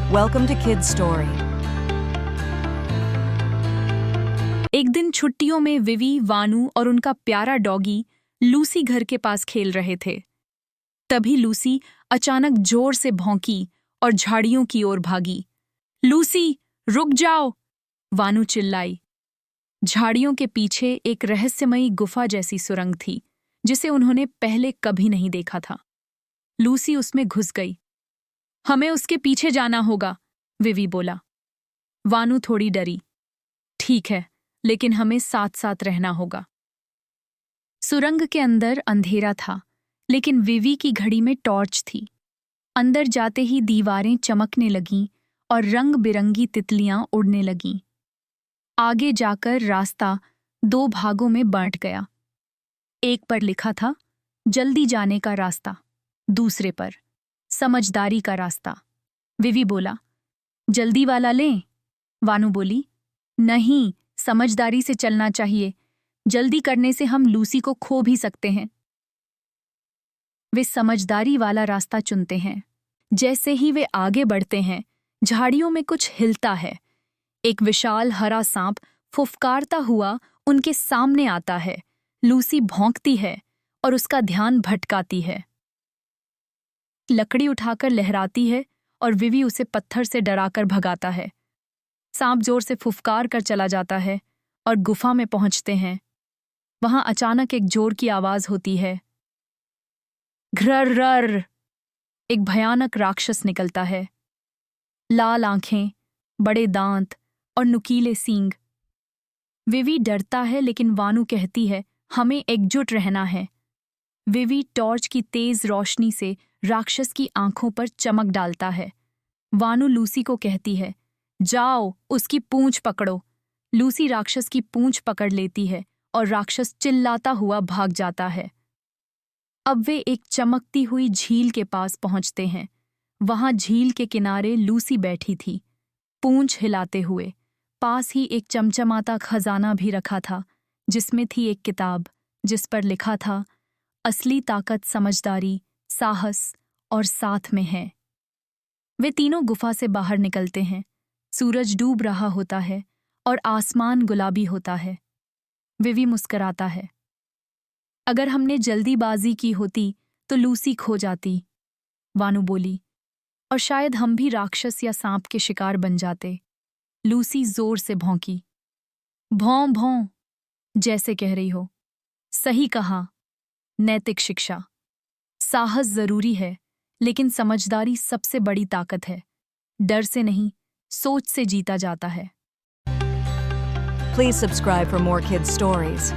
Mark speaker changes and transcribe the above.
Speaker 1: Welcome to Kids Story.
Speaker 2: एक दिन छुट्टियों में विवी, वानू और उनका प्यारा डॉगी लूसी घर के पास खेल रहे थे। तभी लूसी अचानक जोर से भौंकी और झाड़ियों की ओर भागी। लूसी, रुक जाओ! वानू चिल्लाई। झाड़ियों के पीछे एक रहस्यमयी गुफा जैसी सुरंग थी, जिसे उन्होंने पहले कभी नहीं देखा था। लूसी उसमें घुस गई। हमें उसके पीछे जाना होगा, विवी बोला। वानू थोड़ी डरी। ठीक है, लेकिन हमें साथ साथ रहना होगा। सुरंग के अंदर अंधेरा था, लेकिन विवी की घड़ी में टॉर्च थी। अंदर जाते ही दीवारें चमकने लगीं और रंग बिरंगी तितलियां उड़ने लगीं। आगे जाकर रास्ता 2 भागों में बांट गया। एक पर लिखा था जल्दी जाने का रास्ता, दूसरे पर समझदारी का रास्ता। विवी बोला, जल्दी वाला लें? वानू बोली, नहीं, समझदारी से चलना चाहिए। जल्दी करने से हम लूसी को खो भी सकते हैं। वे समझदारी वाला रास्ता चुनते हैं। जैसे ही वे आगे बढ़ते हैं, झाड़ियों में कुछ हिलता है। एक विशाल हरा सांप फुफकारता हुआ उनके सामने आता है। लूसी भौंकती है और उसका ध्यान भटकाती है। लकड़ी उठाकर लहराती है और विवी उसे पत्थर से डराकर भगाता है। सांप जोर से फुफकार कर चला जाता है और गुफा में पहुंचते हैं। वहां अचानक एक जोर की आवाज होती है। घ्रर! एक भयानक राक्षस निकलता है। लाल आंखें, बड़े दांत और नुकीले सींग। विवी डरता है, लेकिन वानू कहती है, हमें एकजुट रहना है। विवी टॉर्च की तेज रोशनी से राक्षस की आंखों पर चमक डालता है। वानू लूसी को कहती है, जाओ, उसकी पूंछ पकड़ो। लूसी राक्षस की पूंछ पकड़ लेती है और राक्षस चिल्लाता हुआ भाग जाता है। अब वे एक चमकती हुई झील के पास पहुंचते हैं। वहां झील के किनारे लूसी बैठी थी, पूंछ हिलाते हुए। पास ही एक चमचमाता खजाना भी रखा था, जिसमें थी एक किताब, जिस पर लिखा था, असली ताकत समझदारी, साहस और साथ में है। वे तीनों गुफा से बाहर निकलते हैं। सूरज डूब रहा होता है और आसमान गुलाबी होता है। विवी मुस्कुराता है। अगर हमने जल्दीबाजी की होती तो लूसी खो जाती, वानू बोली, और शायद हम भी राक्षस या सांप के शिकार बन जाते। लूसी जोर से भौंकी। भौं भौं, जैसे कह रही हो। सही कहा। नैतिक शिक्षा। साहस जरूरी है, लेकिन समझदारी सबसे बड़ी ताकत है। डर से नहीं, सोच से जीता जाता है।
Speaker 1: Please subscribe for more kids' stories.